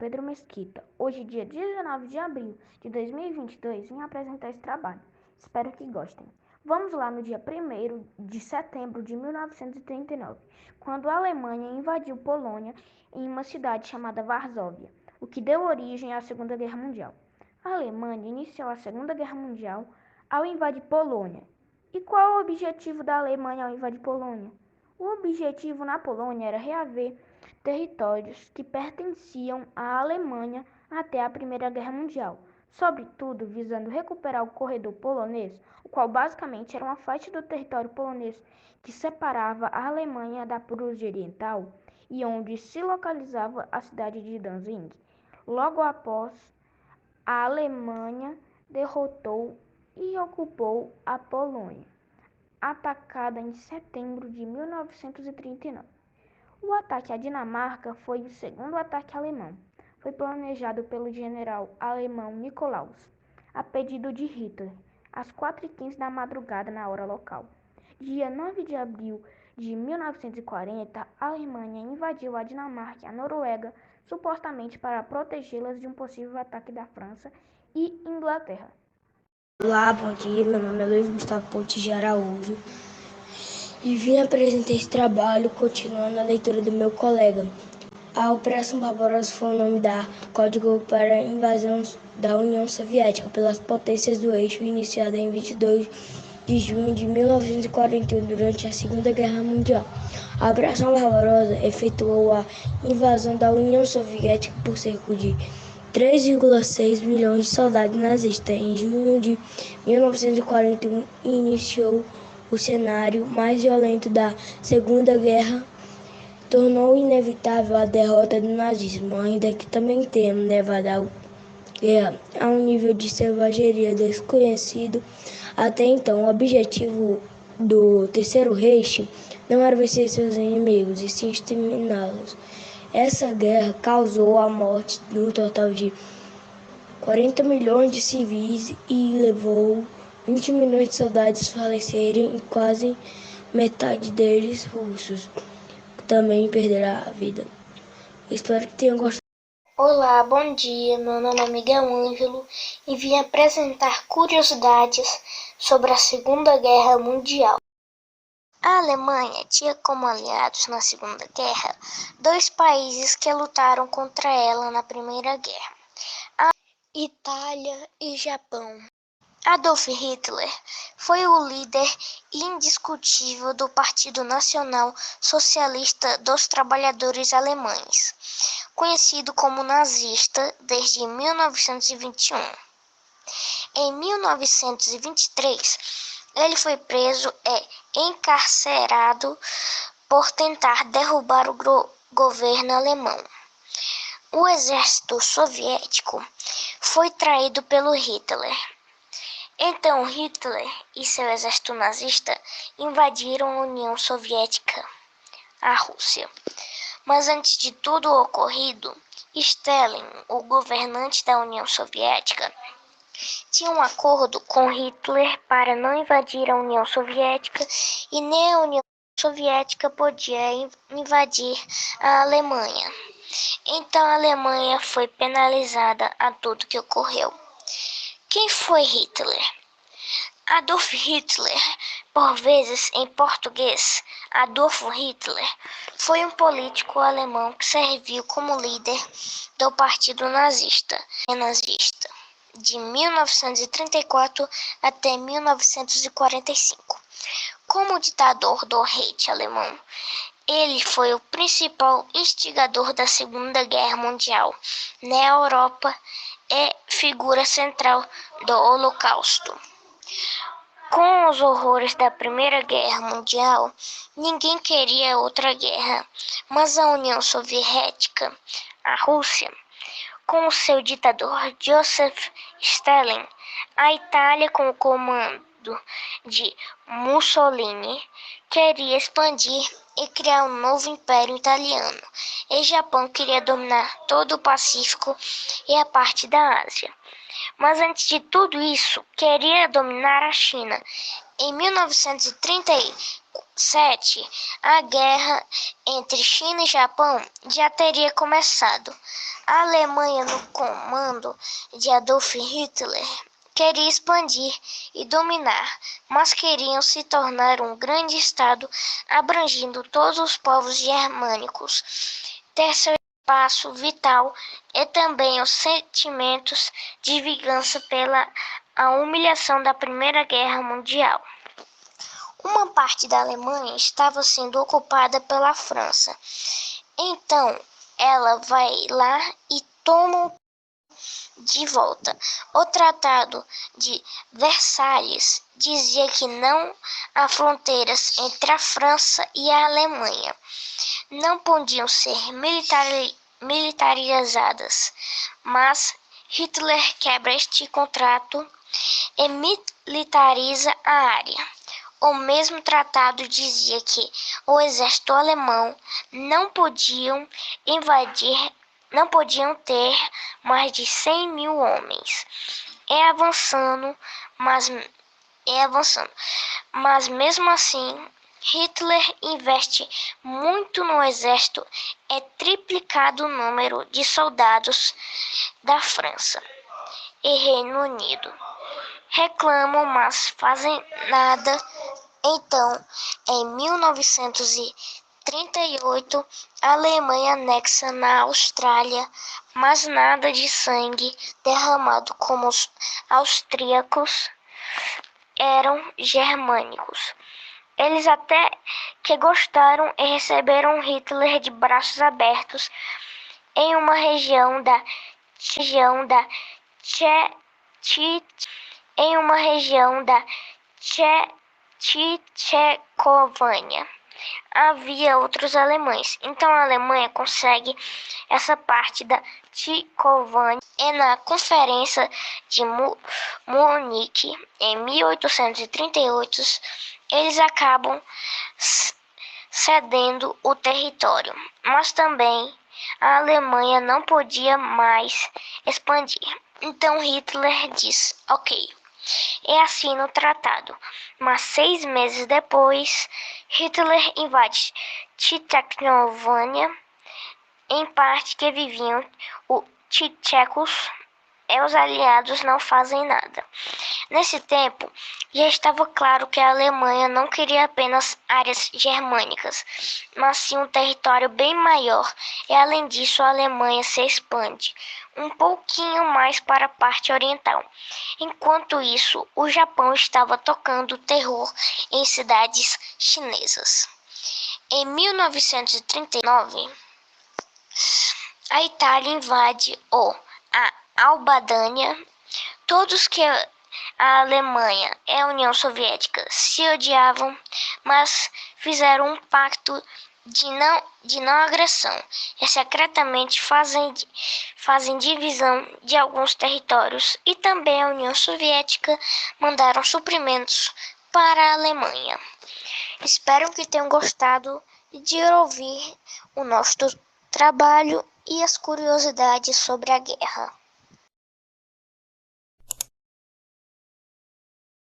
Pedro Mesquita. Hoje, dia 19 de abril de 2022, vim apresentar esse trabalho. Espero que gostem. Vamos lá no dia 1º de setembro de 1939, quando a Alemanha invadiu Polônia em uma cidade chamada Varsóvia, o que deu origem à Segunda Guerra Mundial. A Alemanha iniciou a Segunda Guerra Mundial ao invadir Polônia. E qual o objetivo da Alemanha ao invadir Polônia? O objetivo na Polônia era reaver territórios que pertenciam à Alemanha até a Primeira Guerra Mundial, sobretudo visando recuperar o corredor polonês, o qual basicamente era uma faixa do território polonês que separava a Alemanha da Prússia Oriental e onde se localizava a cidade de Danzig. Logo após, a Alemanha derrotou e ocupou a Polônia, atacada em setembro de 1939. O ataque à Dinamarca foi o segundo ataque alemão. Foi planejado pelo general alemão Nikolaus, a pedido de Hitler, às 4h15 da madrugada na hora local. Dia 9 de abril de 1940, a Alemanha invadiu a Dinamarca e a Noruega, supostamente para protegê-las de um possível ataque da França e Inglaterra. Olá, bom dia. Meu nome é Luiz Gustavo Pontes de Araújo e vim apresentar esse trabalho continuando a leitura do meu colega. A Operação Barbarossa foi o nome da código para a invasão da União Soviética pelas potências do eixo, iniciada em 22 de junho de 1941 durante a Segunda Guerra Mundial. A Operação Barbarossa efetuou a invasão da União Soviética por cerca de 3,6 milhões de soldados nazistas. Em junho de 1941, iniciou o cenário mais violento da Segunda Guerra, tornou inevitável a derrota do nazismo, ainda que também tenha levado a guerra a um nível de selvageria desconhecido até então. O objetivo do Terceiro Reich não era vencer seus inimigos, e sim exterminá-los. Essa guerra causou a morte de um total de 40 milhões de civis e levou 20 milhões de soldados a falecerem e quase metade deles russos também perderá a vida. Espero que tenham gostado. Olá, bom dia. Meu nome é Miguel Ângelo e vim apresentar curiosidades sobre a Segunda Guerra Mundial. A Alemanha tinha como aliados na Segunda Guerra dois países que lutaram contra ela na Primeira Guerra: a Itália e Japão. Adolf Hitler foi o líder indiscutível do Partido Nacional Socialista dos Trabalhadores Alemães, conhecido como nazista desde 1921. Em 1923, ele foi preso e encarcerado por tentar derrubar o governo alemão. O exército soviético foi traído pelo Hitler. Então Hitler e seu exército nazista invadiram a União Soviética, a Rússia. Mas antes de tudo o ocorrido, Stalin, o governante da União Soviética, tinha um acordo com Hitler para não invadir a União Soviética e nem a União Soviética podia invadir a Alemanha. Então a Alemanha foi penalizada a tudo que ocorreu. Quem foi Hitler? Adolf Hitler, por vezes em português, Adolfo Hitler, foi um político alemão que serviu como líder do Partido Nazista, de 1934 até 1945. Como ditador do Reich alemão, ele foi o principal instigador da Segunda Guerra Mundial na Europa e figura central do Holocausto. Com os horrores da Primeira Guerra Mundial, ninguém queria outra guerra, mas a União Soviética, a Rússia, com o seu ditador Joseph Stalin, a Itália com o comando de Mussolini, queria expandir e criar um novo império italiano, e Japão queria dominar todo o Pacífico e a parte da Ásia. Mas antes de tudo isso, queria dominar a China. Em 1930, 1947, a guerra entre China e Japão já teria começado. A Alemanha, no comando de Adolf Hitler, queria expandir e dominar, mas queriam se tornar um grande estado abrangendo todos os povos germânicos. Terceiro passo vital é também os sentimentos de vingança pela a humilhação da Primeira Guerra Mundial. Uma parte da Alemanha estava sendo ocupada pela França. Então, ela vai lá e toma de volta. O Tratado de Versalhes dizia que não há fronteiras entre a França e a Alemanha. Não podiam ser militarizadas, mas Hitler quebra este contrato e militariza a área. O mesmo tratado dizia que o exército alemão não podiam ter mais de 100 mil homens. Mas mesmo assim, Hitler investe muito no exército e triplicado o número de soldados da França e Reino Unido. Reclamam, mas fazem nada. Então, em 1938, a Alemanha anexa na Austrália, mas nada de sangue derramado como os austríacos eram germânicos. Eles até que gostaram e receberam Hitler de braços abertos em uma região da Tchecoslováquia. Havia outros alemães, então a Alemanha consegue essa parte da Tchecoslováquia. E na Conferência de Munique, em 1838, eles acabam cedendo o território, mas também a Alemanha não podia mais expandir. Então Hitler diz, ok, e assina o tratado. Mas 6 meses depois, Hitler invade Tchecoslováquia, em parte que viviam os tchecos, e os aliados não fazem nada. Nesse tempo, já estava claro que a Alemanha não queria apenas áreas germânicas, mas sim um território bem maior, e além disso a Alemanha se expande um pouquinho mais para a parte oriental. Enquanto isso, o Japão estava tocando terror em cidades chinesas. Em 1939, a Itália invade a Albânia. Todos que a Alemanha e a União Soviética se odiavam, mas fizeram um pacto de não agressão e secretamente fazem divisão de alguns territórios, e também a União Soviética mandaram suprimentos para a Alemanha. Espero que tenham gostado de ouvir o nosso trabalho e as curiosidades sobre a guerra.